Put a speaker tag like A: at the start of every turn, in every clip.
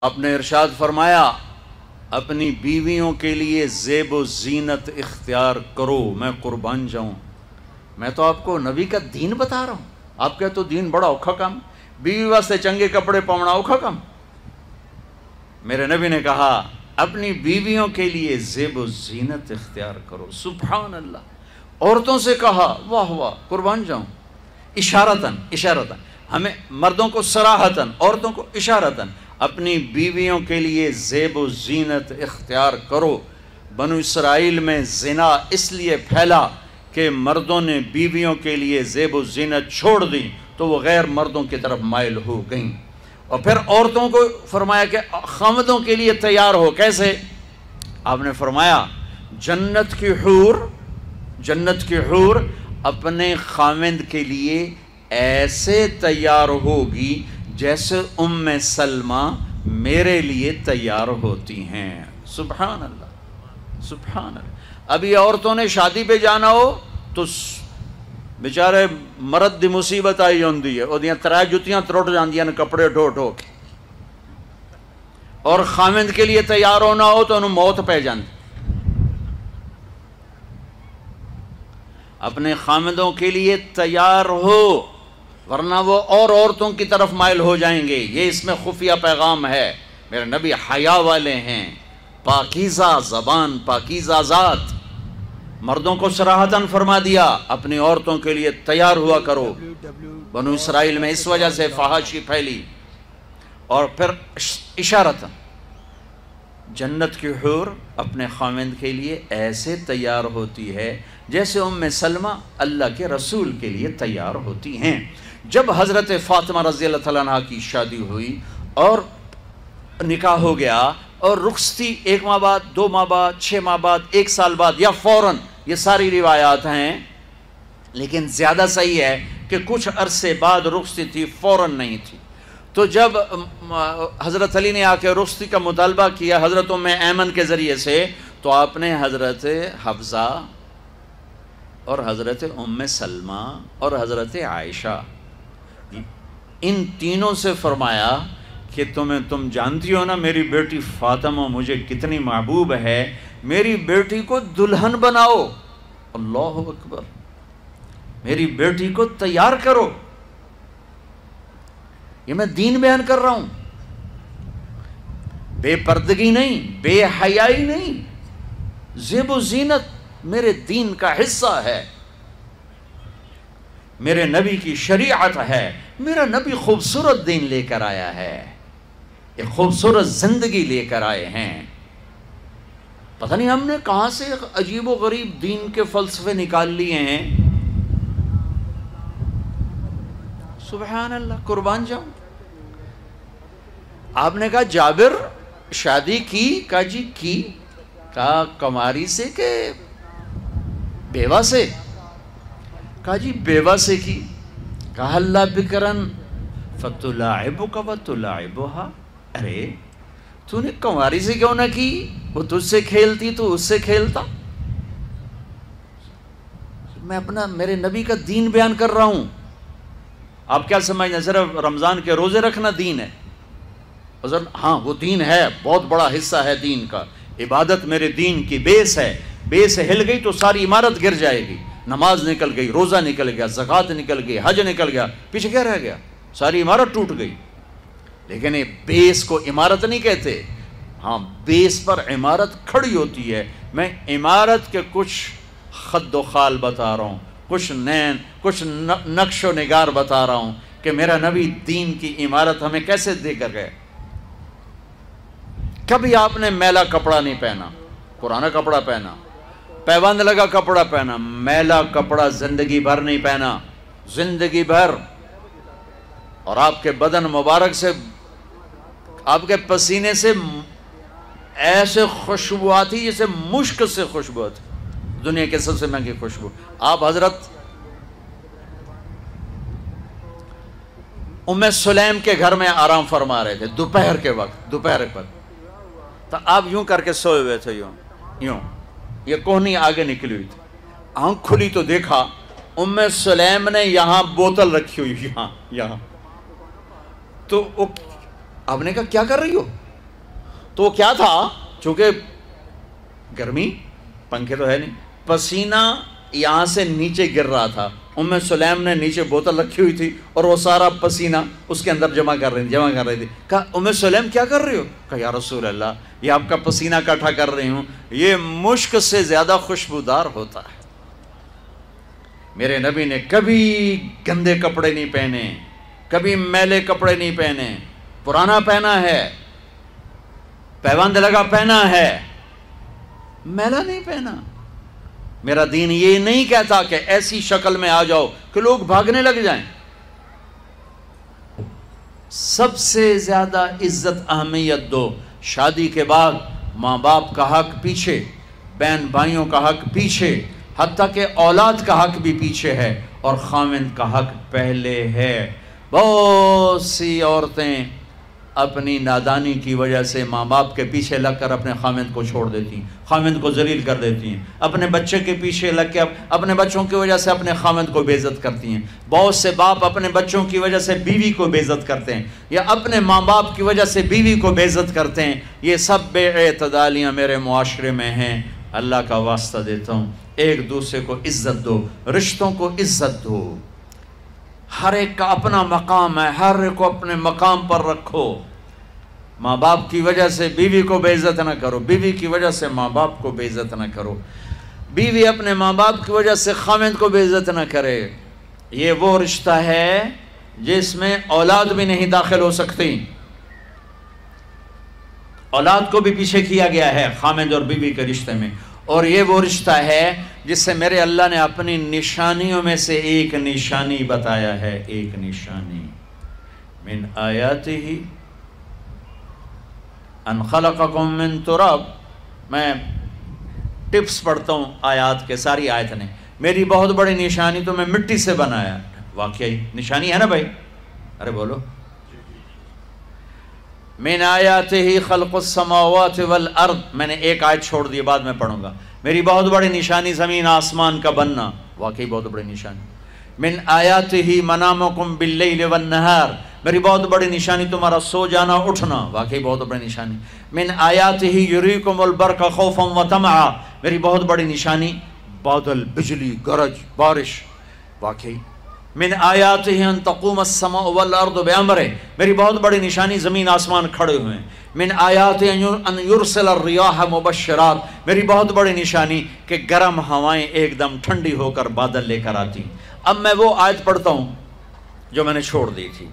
A: آپ نے ارشاد فرمایا اپنی بیویوں کے لیے زیب و زینت اختیار کرو، میں قربان جاؤں۔ میں تو آپ کو نبی کا دین بتا رہا ہوں، آپ کہتے تو دین بڑا اوکھا کام، بیوی واسطے چنگے کپڑے پاؤنا اوکھا کام۔ میرے نبی نے کہا اپنی بیویوں کے لیے زیب و زینت اختیار کرو۔ سبحان اللہ۔ عورتوں سے کہا، واہ واہ، قربان جاؤں، اشارتاً ہمیں مردوں کو صراحتاً، عورتوں کو اشارتاً، اپنی بیویوں کے لیے زیب و زینت اختیار کرو۔ بنو اسرائیل میں زنا اس لیے پھیلا کہ مردوں نے بیویوں کے لیے زیب و زینت چھوڑ دی تو وہ غیر مردوں کی طرف مائل ہو گئیں۔ اور پھر عورتوں کو فرمایا کہ خامدوں کے لیے تیار ہو۔ کیسے؟ آپ نے فرمایا جنت کی حور اپنے خامند کے لیے ایسے تیار ہوگی جیسے ام سلمہ میرے لیے تیار ہوتی ہیں۔ سبحان اللہ، سبحان اللہ۔ ابھی عورتوں نے شادی پہ جانا ہو تو بیچارے مرد دی مصیبت آئی ہوندی ہے، وہ ترائے جتیاں تروٹ جاندیاں کپڑے ڈھو ڈھو کے، اور خامند کے لیے تیار ہونا ہو تو انہوں موت پہ جاندی۔ اپنے خامدوں کے لیے تیار ہو ورنہ وہ اور عورتوں کی طرف مائل ہو جائیں گے۔ یہ اس میں خفیہ پیغام ہے۔ میرے نبی حیا والے ہیں، پاکیزہ زبان، پاکیزہ ذات۔ مردوں کو صراحتاً فرما دیا اپنی عورتوں کے لیے تیار ہوا کرو۔ بنو اسرائیل میں اس وجہ سے فحاشی پھیلی۔ اور پھر اشارتاً جنت کی حور اپنے خامند کے لیے ایسے تیار ہوتی ہے جیسے ام سلمہ اللہ کے رسول کے لیے تیار ہوتی ہیں۔ جب حضرت فاطمہ رضی اللہ تعالیٰ عنہ کی شادی ہوئی اور نکاح ہو گیا اور رخصتی 1 ماہ بعد، 2 ماہ بعد، 6 ماہ بعد، 1 سال بعد یا فوراً، یہ ساری روایات ہیں، لیکن زیادہ صحیح ہے کہ کچھ عرصے بعد رخصتی تھی، فوراً نہیں تھی۔ تو جب حضرت علی نے آ کے رخصتی کا مطالبہ کیا حضرت ام ایمن کے ذریعے سے، تو آپ نے حضرت حفصہ اور حضرت ام سلمہ اور حضرت عائشہ ان تینوں سے فرمایا کہ تم جانتی ہو نا میری بیٹی فاطمہ مجھے کتنی محبوب ہے، میری بیٹی کو دلہن بناؤ۔ اللہ اکبر، میری بیٹی کو تیار کرو۔ یہ میں دین بیان کر رہا ہوں، بے پردگی نہیں، بے حیائی نہیں، زیب و زینت میرے دین کا حصہ ہے، میرے نبی کی شریعت ہے۔ میرا نبی خوبصورت دین لے کر آیا ہے، ایک خوبصورت زندگی لے کر آئے ہیں۔ پتہ نہیں ہم نے کہاں سے عجیب و غریب دین کے فلسفے نکال لیے ہیں۔ سبحان اللہ، قربان جاؤں۔ آپ نے کہا جابر شادی کی؟ کہا جی کی۔ کہا کماری سے کہ بیوہ سے؟ کہا جی بیوہ سے کی۔ کہا اللہ بکرن فتلاعبک وتلاعبها، ارے تو نے کماری سے کیوں نہ کی؟ وہ تجھ سے کھیلتی تو اس سے کھیلتا۔ میں اپنا میرے نبی کا دین بیان کر رہا ہوں۔ آپ کیا سمجھنا صرف رمضان کے روزے رکھنا دین ہے؟ ہاں وہ دین ہے، بہت بڑا حصہ ہے دین کا۔ عبادت میرے دین کی بیس ہے، بیس ہل گئی تو ساری عمارت گر جائے گی۔ نماز نکل گئی، روزہ نکل گیا، زکوٰۃ نکل گئی، حج نکل گیا، پیچھے کیا رہ گیا؟ ساری عمارت ٹوٹ گئی۔ لیکن یہ بیس کو عمارت نہیں کہتے، ہاں بیس پر عمارت کھڑی ہوتی ہے۔ میں عمارت کے کچھ خد و خال بتا رہا ہوں، کچھ نقش و نگار بتا رہا ہوں کہ میرا نبی دین کی عمارت ہمیں کیسے دے کر گئے۔ کبھی آپ نے میلا کپڑا نہیں پہنا، پرانا کپڑا پہنا، پیوند لگا کپڑا پہنا، میلا کپڑا زندگی بھر نہیں پہنا، زندگی بھر۔ اور آپ کے بدن مبارک سے، آپ کے پسینے سے ایسے خوشبو آتی جیسے مشک سے خوشبو آتی، دنیا کے سب سے مہنگی خوشبو۔ آپ حضرت ام سلیم کے گھر میں آرام فرما رہے تھے دوپہر کے وقت، تو آپ یوں کر کے سوئے ہوئے تھے، یوں یہ کوہنی آگے نکلی ہوئی تھی۔ آنکھ کھلی تو دیکھا ام سلیم نے یہاں بوتل رکھی ہوئی، یہاں تو آپ نے کہا کیا کر رہی ہو؟ تو کیا تھا، چونکہ گرمی، پنکھے تو ہے نہیں، پسینہ یہاں سے نیچے گر رہا تھا، ام سلیم نے نیچے بوتل رکھی ہوئی تھی اور وہ سارا پسینہ اس کے اندر جمع کر رہی تھی. کہا ام سلیم کیا کر رہی ہو؟ کہا یا رسول اللہ یہ آپ کا پسینہ اکٹھا کر رہی ہوں، یہ مشک سے زیادہ خوشبودار ہوتا ہے. میرے نبی نے کبھی گندے کپڑے نہیں پہنے، کبھی میلے کپڑے نہیں پہنے، پرانا پہنا ہے، پیوند لگا پہنا ہے، میلا نہیں پہنا. میرا دین یہ نہیں کہتا کہ ایسی شکل میں آ جاؤ کہ لوگ بھاگنے لگ جائیں. سب سے زیادہ عزت اہمیت دو. شادی کے بعد ماں باپ کا حق پیچھے، بہن بھائیوں کا حق پیچھے، حتیٰ کہ اولاد کا حق بھی پیچھے ہے، اور خاوند کا حق پہلے ہے. بہت سی عورتیں اپنی نادانی کی وجہ سے ماں باپ کے پیچھے لگ کر اپنے خاوند کو چھوڑ دیتی ہیں، خاوند کو ذلیل کر دیتی ہیں، اپنے بچے کے پیچھے لگ کے اپنے بچوں کی وجہ سے اپنے خاوند کو بے عزت کرتی ہیں. بہت سے باپ اپنے بچوں کی وجہ سے بیوی کو بے عزت کرتے ہیں، یا اپنے ماں باپ کی وجہ سے بیوی کو بے عزت کرتے ہیں. یہ سب بے اعتدالیاں میرے معاشرے میں ہیں. اللہ کا واسطہ دیتا ہوں، ایک دوسرے کو عزت دو، رشتوں کو عزت دو. ہر ایک کا اپنا مقام ہے، ہر ایک کو اپنے مقام پر رکھو. ماں باپ کی وجہ سے بیوی کو بے عزت نہ کرو، بیوی کی وجہ سے ماں باپ کو بے عزت نہ کرو، بیوی اپنے ماں باپ کی وجہ سے خاوند کو بے عزت نہ کرے. یہ وہ رشتہ ہے جس میں اولاد بھی نہیں داخل ہو سکتی. اولاد کو بھی پیچھے کیا گیا ہے خاوند اور بیوی کے رشتے میں. اور یہ وہ رشتہ ہے جس سے میرے اللہ نے اپنی نشانیوں میں سے ایک نشانی بتایا ہے. ایک نشانی، من آیاتہ ان خلقکم من تراب. میں ٹپس پڑھتا ہوں آیات کے، ساری آیت نے. میری بہت بڑی نشانی تو میں مٹی سے بنایا. واقعی نشانی ہے نا بھائی؟ ارے بولو. من آیاتہ خلق السماوات والارض. میں نے ایک آیت چھوڑ دی، بعد میں پڑھوں گا. میری بہت بڑی نشانی زمین آسمان کا بننا. واقعی بہت بڑی نشانی. من آیاتہ منامکم باللیل والنہار. میری بہت بڑی نشانی تمہارا سو جانا اٹھنا. واقعی بہت بڑی نشانی. من آیاتہ یریکم البرق خوفا وطمعا. میری بہت بڑی نشانی بادل، بجلی، گرج، بارش. واقعی. من آیاتہ ان تقوم السماء والارض بامرہ. میری بہت بڑی نشانی زمین آسمان کھڑے ہوئے ہیں. من آیاتہ ان یرسل الریاح مبشرات. میری بہت بڑی نشانی کہ گرم ہوائیں ایک دم ٹھنڈی ہو کر بادل لے کر آتی. اب میں وہ آیت پڑھتا ہوں جو میں نے چھوڑ دی تھی،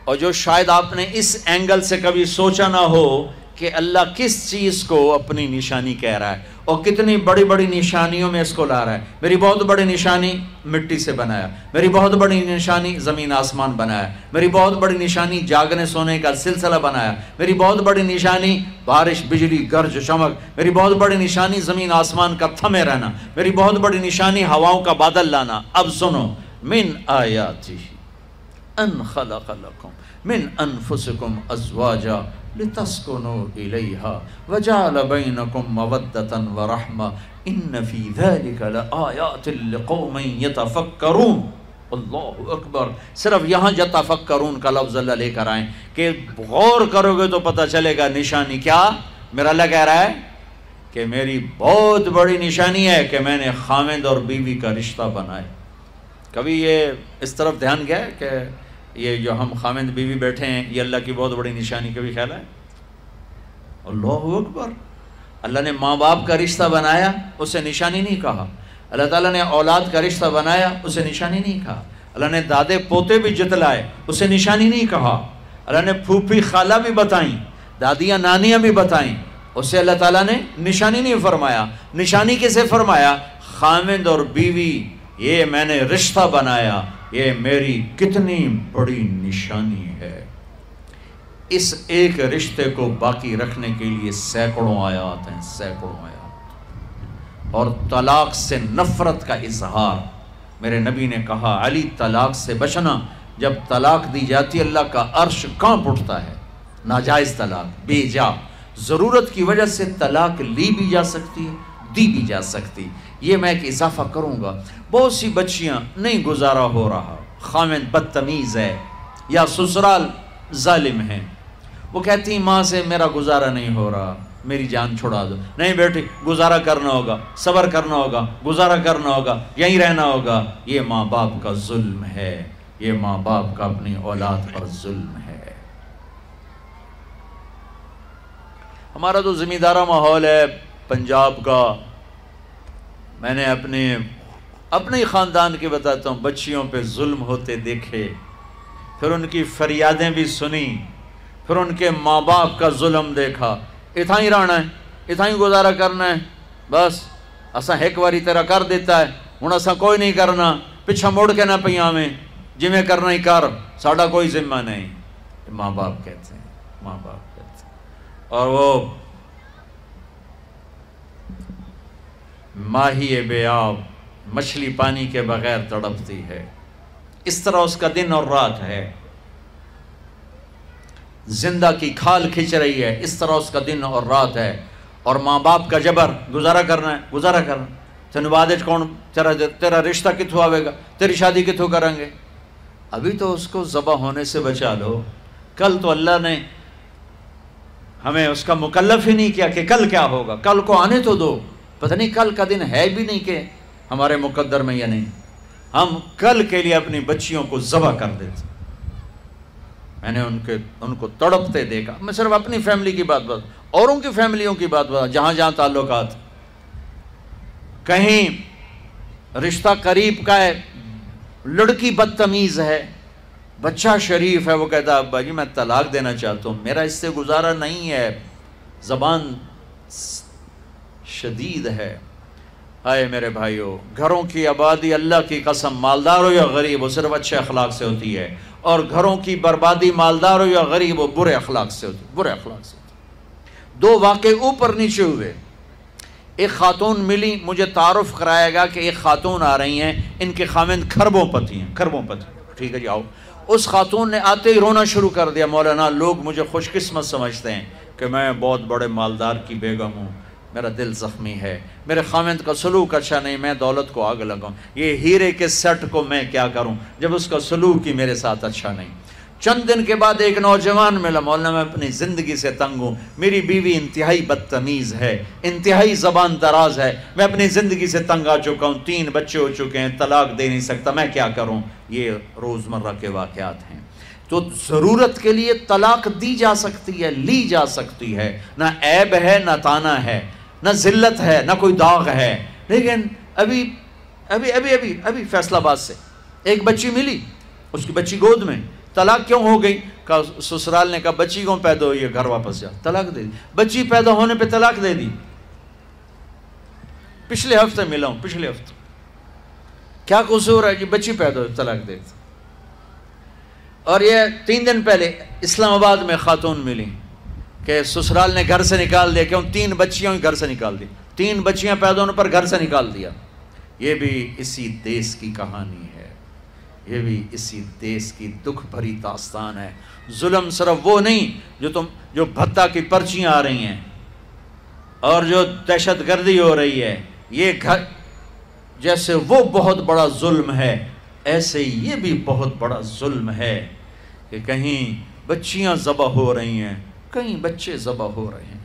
A: اور جو شاید آپ نے اس اینگل سے کبھی سوچا نہ ہو کہ اللہ کس چیز کو اپنی نشانی کہہ رہا ہے اور کتنی بڑی بڑی نشانیوں میں اس کو لا رہا ہے. میری بہت بڑی نشانی مٹی سے بنایا. میری بہت بڑی نشانی زمین آسمان بنایا. میری بہت بڑی نشانی جاگنے سونے کا سلسلہ بنایا. میری بہت بڑی نشانی بارش، بجلی، گرج، چمک. میری بہت بڑی نشانی زمین آسمان کا تھمے رہنا. میری بہت بڑی نشانی ہواؤں کا بادل لانا. اب سنو، من آیاتہ ان خلق لکم من انفسکم ازواجا لتسکنوا الیہا وجعل بینکم مودۃ ورحمہ ان فی ذلک لآیات لقوم یتفکرون. اللہ اکبر. صرف یہاں یتفکرون کا لفظ اللہ لے کر آئیں کہ غور کرو گے تو پتہ چلے گا نشانی کیا. میرا اللہ کہہ رہا ہے کہ میری بہت بڑی نشانی ہے کہ میں نے خاوند اور بیوی کا رشتہ بنایا. کبھی یہ اس طرف دھیان گیا ہے کہ یہ جو ہم خاوند بیوی بیٹھے ہیں یہ اللہ کی بہت بڑی نشانی کبھی خیال ہے؟ اللہ اکبر. اللہ نے ماں باپ کا رشتہ بنایا، اسے نشانی نہیں کہا. اللہ تعالیٰ نے اولاد کا رشتہ بنایا، اسے نشانی نہیں کہا. اللہ نے دادے پوتے بھی جتلائے، اسے نشانی نہیں کہا. اللہ نے پھوپھی خالہ بھی بتائیں، دادیاں نانیاں بھی بتائیں، اسے اللہ تعالیٰ نے نشانی نہیں فرمایا. نشانی کسے فرمایا؟ خاوند اور بیوی، یہ میں نے رشتہ بنایا، یہ میری کتنی بڑی نشانی ہے. اس ایک رشتے کو باقی رکھنے کے لیے سینکڑوں آیات ہیں، سینکڑوں آیات. اور طلاق سے نفرت کا اظہار. میرے نبی نے کہا علی طلاق سے بچنا. جب طلاق دی جاتی اللہ کا عرش کانپ اٹھتا ہے. ناجائز طلاق، بے جا، ضرورت کی وجہ سے طلاق لی بھی جا سکتی ہے، دی بھی جا سکتی. یہ میں ایک اضافہ کروں گا. بہت سی بچیاں نہیں گزارا ہو رہا، خاوند بدتمیز ہے یا سسرال ظالم ہیں، وہ کہتی ماں سے میرا گزارا نہیں ہو رہا، میری جان چھڑا دو. نہیں بیٹی، گزارا کرنا ہوگا، صبر کرنا ہوگا، گزارا کرنا ہوگا، یہیں رہنا ہوگا. یہ ماں باپ کا ظلم ہے، یہ ماں باپ کا اپنی اولاد پر ظلم ہے. ہمارا تو زمیندارہ ماحول ہے پنجاب کا. میں نے اپنے ہی خاندان کی بتاتا ہوں، بچیوں پہ ظلم ہوتے دیکھے، پھر ان کی فریادیں بھی سنی، پھر ان کے ماں باپ کا ظلم دیکھا. اتھا ہی رہنا ہے، اتھا ہی گزارا کرنا ہے، بس اساں ایک واری تیرا کر دیتا ہے، ہن اساں کوئی نہیں کرنا، پچھا مڑ کے نہ پیا میں، جی میں کرنا ہی کر، ساڈا کوئی ذمہ نہیں. ماں باپ کہتے ہیں، ماں باپ کہتے ہیں. اور وہ ماہی بے آب، مچھلی پانی کے بغیر تڑپتی ہے، اس طرح اس کا دن اور رات ہے. زندہ کی کھال کھچ رہی ہے، اس طرح اس کا دن اور رات ہے. اور ماں باپ کا جبر، گزارا کرنا ہے، گزارا کرنا. تینوں بعد کون تیرا رشتہ کتوں آئے گا، تیری شادی کتوں کریں گے. ابھی تو اس کو ذبح ہونے سے بچا لو. کل تو اللہ نے ہمیں اس کا مکلف ہی نہیں کیا کہ کل کیا ہوگا، کل کو آنے تو دو. پتہ نہیں کل کا دن ہے بھی نہیں کہ ہمارے مقدر میں یا نہیں. ہم کل کے لیے اپنی بچیوں کو ذبح کر دیتے. میں نے ان کو تڑپتے دیکھا. میں صرف اپنی فیملی کی بات اوروں کی فیملیوں کی بات جہاں جہاں تعلقات. کہیں رشتہ قریب کا ہے، لڑکی بدتمیز ہے، بچہ شریف ہے، وہ کہتا ہے ابا جی میں طلاق دینا چاہتا ہوں، میرا اس سے گزارا نہیں ہے، زبان شدید ہے. آئے میرے بھائیو، گھروں کی آبادی اللہ کی قسم، مالدار ہو یا غریب ہو، صرف اچھے اخلاق سے ہوتی ہے. اور گھروں کی بربادی مالدار ہو یا غریب ہو، برے اخلاق سے ہوتی ہے، برے اخلاق سے ہوتی ہے. دو واقعے اوپر نیچے ہوئے. ایک خاتون ملی، مجھے تعارف کرائے گا کہ ایک خاتون آ رہی ہیں، ان کے خاوند کھربوں پتی ہیں، کھربوں پتی. ٹھیک ہے جی آؤ. اس خاتون نے آتے ہی رونا شروع کر دیا. مولانا لوگ مجھے خوش قسمت سمجھتے ہیں کہ میں بہت بڑے مالدار کی بیگم ہوں، میرا دل زخمی ہے، میرے خاوند کا سلوک اچھا نہیں، میں دولت کو آگ لگاؤں، یہ ہیرے کے سیٹ کو میں کیا کروں جب اس کا سلوک ہی میرے ساتھ اچھا نہیں. چند دن کے بعد ایک نوجوان ملا. مولانا میں اپنی زندگی سے تنگ ہوں، میری بیوی انتہائی بدتمیز ہے، انتہائی زبان دراز ہے، میں اپنی زندگی سے تنگ آ چکا ہوں، 3 بچے ہو چکے ہیں، طلاق دے نہیں سکتا، میں کیا کروں. یہ روزمرہ کے واقعات ہیں. تو ضرورت کے لیے طلاق دی جا سکتی ہے، لی جا سکتی ہے، نہ عیب ہے نہ تانا ہے، نہ ذلت ہے نہ کوئی داغ ہے. لیکن ابھی فیصل آباد سے ایک بچی ملی، اس کی بچی گود میں. طلاق کیوں ہو گئی؟ کہا سسرال نے کہا بچی کیوں پیدا ہوئی ہے، گھر واپس جا. طلاق دے دی. بچی پیدا ہونے پہ طلاق دے دی. پچھلے ہفتے ملا ہوں، پچھلے ہفتے. کیا قصور ہے جی، بچی پیدا ہوئی طلاق دے دی. اور یہ 3 دن پہلے اسلام آباد میں خاتون ملی کہ سسرال نے گھر سے نکال دیا. کیوں؟ 3 بچیاں گھر سے نکال دی. 3 بچیاں پیدا ہونے پر گھر سے نکال دیا. یہ بھی اسی دیس کی کہانی ہے، یہ بھی اسی دیس کی دکھ بھری داستان ہے. ظلم صرف وہ نہیں جو بھتہ کی پرچیاں آ رہی ہیں اور جو دہشت گردی ہو رہی ہے، یہ گھر جیسے وہ بہت بڑا ظلم ہے، ایسے یہ بھی بہت بڑا ظلم ہے کہ کہیں بچیاں ذبح ہو رہی ہیں، کہیں بچے ذبح ہو رہے ہیں.